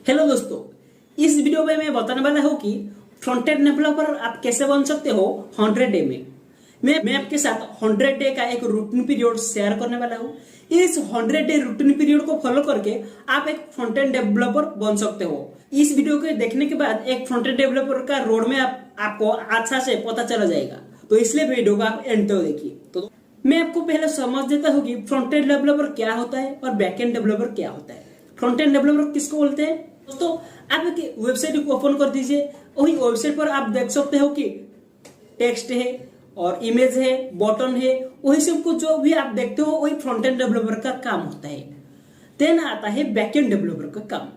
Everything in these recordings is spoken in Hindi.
हेलो दोस्तों, इस वीडियो में मैं बताने वाला हूँ कि फ्रंट एंड डेवलपर आप कैसे बन सकते हो 100 डे में। मैं आपके साथ 100 डे का एक रूटीन पीरियड शेयर करने वाला हूँ। इस 100 डे रूटीन पीरियड को फॉलो करके आप एक फ्रंट एंड डेवलपर बन सकते हो। इस वीडियो को देखने के बाद एक फ्रंट एंड डेवलपर का रोड में आपको अच्छा से पता चला जाएगा, तो इसलिए वीडियो को आप एंड तक देखिए। तो मैं आपको पहले समझ देता हूँ कि फ्रंट एंड डेवलपर क्या होता है और बैक एंड डेवलपर क्या होता है। फ्रंट एंड डेवलपर किसको बोलते हैं दोस्तों? आप एक वेबसाइट को ओपन कर दीजिए, वही वेबसाइट पर आप देख सकते हो कि टेक्स्ट है और इमेज है, बटन है, वही सब कुछ जो भी आप देखते हो वही फ्रंट एंड डेवलपर का काम होता है। देन आता है बैक एंड डेवलपर का काम।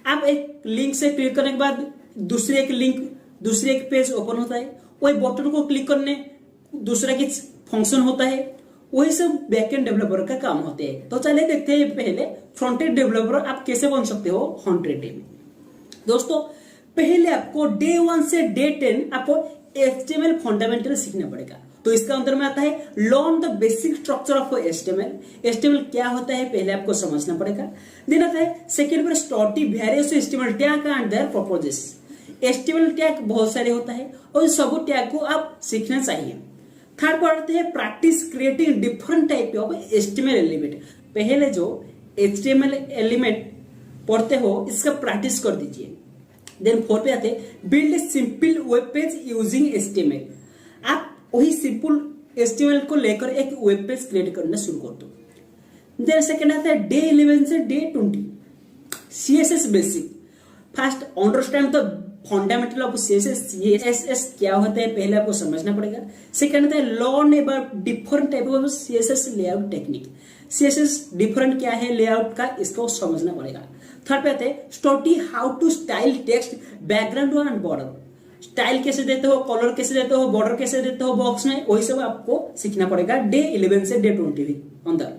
आप एक लिंक से क्लिक करने के बाद दूसरे एक पेज ओपन होता है, वही बटन को क्लिक करने दूसरा की फंक्शन होता है, वही सब बैक एंड डेवलपर का काम होते हैं। तो चलिए देखते हैं पहले फ्रंट एंड डेवलपर आप कैसे बन सकते हो 100 डे में। दोस्तों, पहले आपको डे 1 से डे 10 आपको HTML फंडामेंटल सीखना पड़ेगा। तो इसका अंदर में आता है learn the basic structure of HTML। HTML क्या होता है पहले आपको समझना पड़ेगा। देन आता है सेकेंड पर study various HTML tag and their purposes. HTML tag बहुत सारे होता है और सब टैग को आप सीखना चाहिए। थर्ड पढ़ते हैं practice creating different type of HTML element. पहले जो HTML एलिमेंट पढ़ते हो इसका प्रैक्टिस कर दीजिए। देन फोर्थ पे आते हैं build simple web page using HTML। आप वही सिंपल HTML को लेकर एक वेब पेज क्रिएट करना शुरू कर दो। देन सेकेंड आता है डे 11 से day 20 CSS basic. First understand the fundamental of CSS क्या होता है पहले आपको समझना पड़ेगा। सेकंड आता है learn about different type of CSS layout technique. CSS different क्या है लेआउट का, इसको समझना पड़ेगा। थर्ड पे आते हैं study how to style text background and border. Style कैसे देते हो, कलर कैसे देते हो, बॉर्डर कैसे देते हो बॉक्स में, वही सब आपको सीखना पड़ेगा डे 11 से डे 20 अंदर।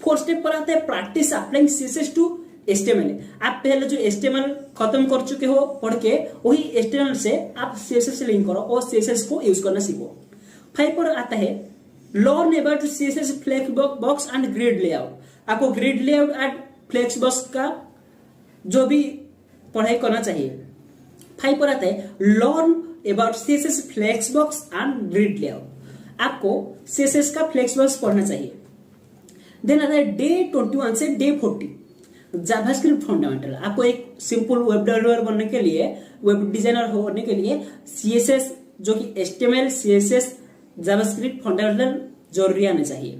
फोर्थ स्टेप पर आता है practise applying CSS to HTML। आप पहले जो HTML खत्म कर चुके हो पढ़ के, वही HTML से आप CSS लिंक करो और CSS को यूज करना सीखो। 5 पर आता है learn about CSS flex box and grid layout. आपको grid layout and flex box का जो भी पढ़ाई करना चाहिए। 5 पर आता है learn about CSS flex box and grid layout. आपको CSS का फ्लेक्स बॉक्स पढ़ना चाहिए। देन आता है डे 21 से डे 40 जावास्क्रिप्ट फंडामेंटल। आपको एक सिंपल वेब डेवलपर बनने के लिए, वेब डिजाइनर होने के लिए CSS जो कि HTML CSS जावास्क्रिप्ट फंडामेंटल जरूरी आने चाहिए।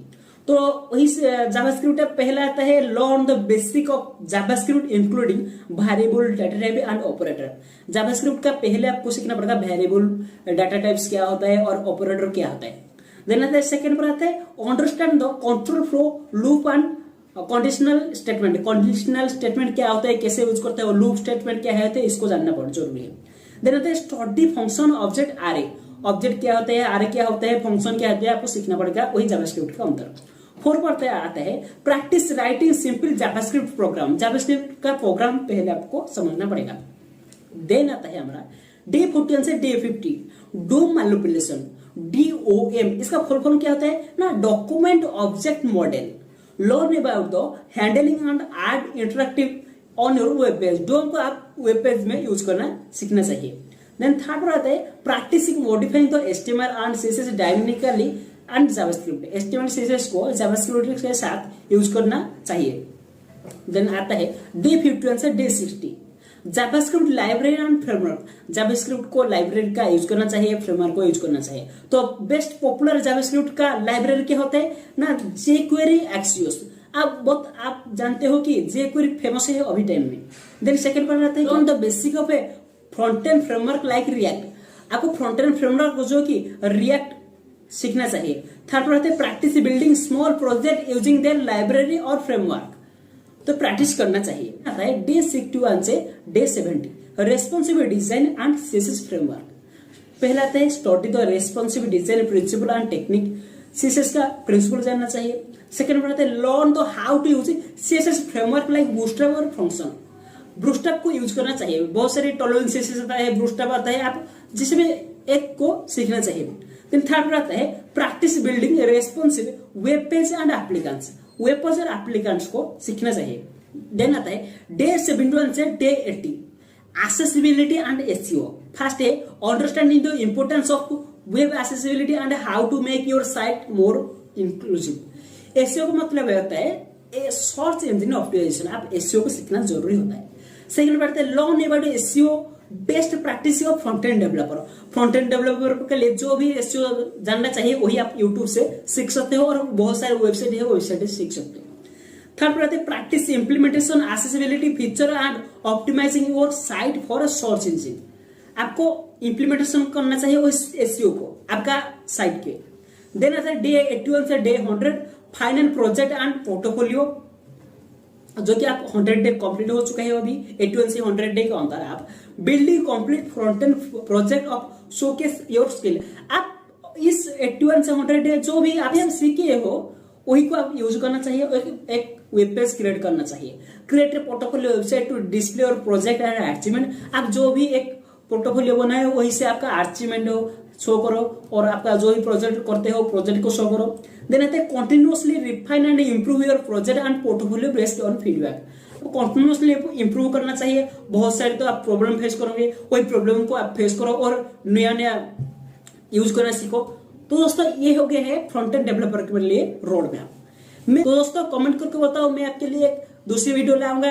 तो वही जावास्क्रिप्ट पहला आता है learn the basic of JavaScript including variable, data type and operator. JavaScript का पहले आपको सीखना पड़ेगा वेरिएबल, डाटा टाइप्स क्या होता है और ऑपरेटर क्या होता है। देन आता है सेकंड पर आता है understand the control flow loop and conditional statement. Conditional statement क्या होता है, कैसे यूज करते हैं, लूप स्टेटमेंट क्या है, इसको जानना बहुत जरूरी है। देन आता है स्टडी फंक्शन ऑब्जेक्ट आरे। ऑब्जेक्ट क्या होता है, आरे क्या होता है, फंक्शन क्या होता है, आपको सीखना पड़ेगा वही जावास्क्रिप्ट का अंदर। 4 पर आता है practise writing simple JavaScript program. JavaScript का प्रोग्राम पहले आपको समझना पड़ेगा। देन आता है हमारा डे 14 से डे 50 डोम मैनिपुलेशन DOM। इसका फुल फॉर्म क्या होता है ना, document object model. Learn about the handling and add interactive on your web page. DOM को आप वेब पेज में यूज करना सीखना चाहिए। देन थर्ड पर आता है practising modifying the HTML and CSS dynamically and JavaScript. HTML CSS को जावास्क्रिप्ट के साथ यूज करना चाहिए। देन आता है डे 51 से day 60 JavaScript library and framework. JavaScript को लाइब्रेरी का यूज करना चाहिए, फ्रेमवर्क को यूज करना चाहिए। तो बेस्ट पॉपुलर जावास्क्रिप्ट का लाइब्रेरी क्या होता है ना, jQuery Axios। आप जानते हो कि jQuery फेमस है अभी टाइम में। देन सेकंड पर आता है on the basic of a front end framework like React. आपको फ्रंट एंड फ्रेमवर्क जो कि रिएक्ट सीखना चाहिए। थर्ड पर आता है practice building small project using their library और फ्रेमवर्क। तो प्रैक्टिस करना चाहिए। आता है डे 61 से day 70 responsive design and CSS framework. पहला आता है study the responsive design principle and technique. CSS का प्रिंसिपल जानना चाहिए। सेकंड पर आता है learn the how to use CSS framework like Bootstrap और फंक्शन। बूटस्ट्रैप को यूज करना चाहिए, बहुत सारे टॉलरेंट CSS आता है, बूटस्ट्रैप आता है, आप जिसमें एक को सीखना चाहिए। देन थर्ड पर आता है practice building responsive web page and applicants. Web page और एप्लीकेंट्स को सीखना चाहिए। देन आता है डे 71 से day 80, accessibility and SEO. First है understanding the importance of web accessibility and how to make your site more inclusive. SEO का मतलब होता है सर्च इंजन ऑप्टिमाइजेशन, आप SEO को सीखना जरूरी होता है। सेकंड बात है learn about SEO best practice of front end developer. Front end developer के लिए जो भी SEO जानना चाहिए वही आप यूट्यूब से सीख सकते हो, और बहुत सारे वेबसाइट है वेबसाइट से सीख सकते हो। थर्ड पर आते हैं practise implementation accessibility feature and optimising your site for a search engine. आपको इम्प्लीमेंटेशन करना चाहिए उस SEO को आपका साइट के। देन आता है डे 81 से day 100 final project and portfolio, जो कि आप 100 डे कंप्लीट हो चुका है अभी। 81 से 100 डे के अंदर आप building complete front end project of showcase your skill. आप इस 81 से 100 डे जो भी आप सीखे हो वही को आप यूज करना चाहिए। एक वेब पेज क्रिएट करना चाहिए, create portfolio website to display और प्रोजेक्ट एंड अचीवमेंट। आप जो भी एक पोर्टफोलियो बनाए वही से आपका अचीवमेंट हो शो करो, और आपका जो भी प्रोजेक्ट करते हो प्रोजेक्ट को शो करो। देन आते हैं continuously refine and improve your project and portfolio based on feedback. Continuously improve करना चाहिए। बहुत सारे तो आप प्रॉब्लम फेस करोगे, वही प्रॉब्लम को आप फेस करो और नया नया यूज करना सीखो। तो दोस्तों ये हो गया है फ्रंट एंड डेवलपर के लिए रोड मैप। तो दोस्तों कमेंट करके बताओ, मैं आपके लिए एक दूसरी वीडियो लाऊंगा।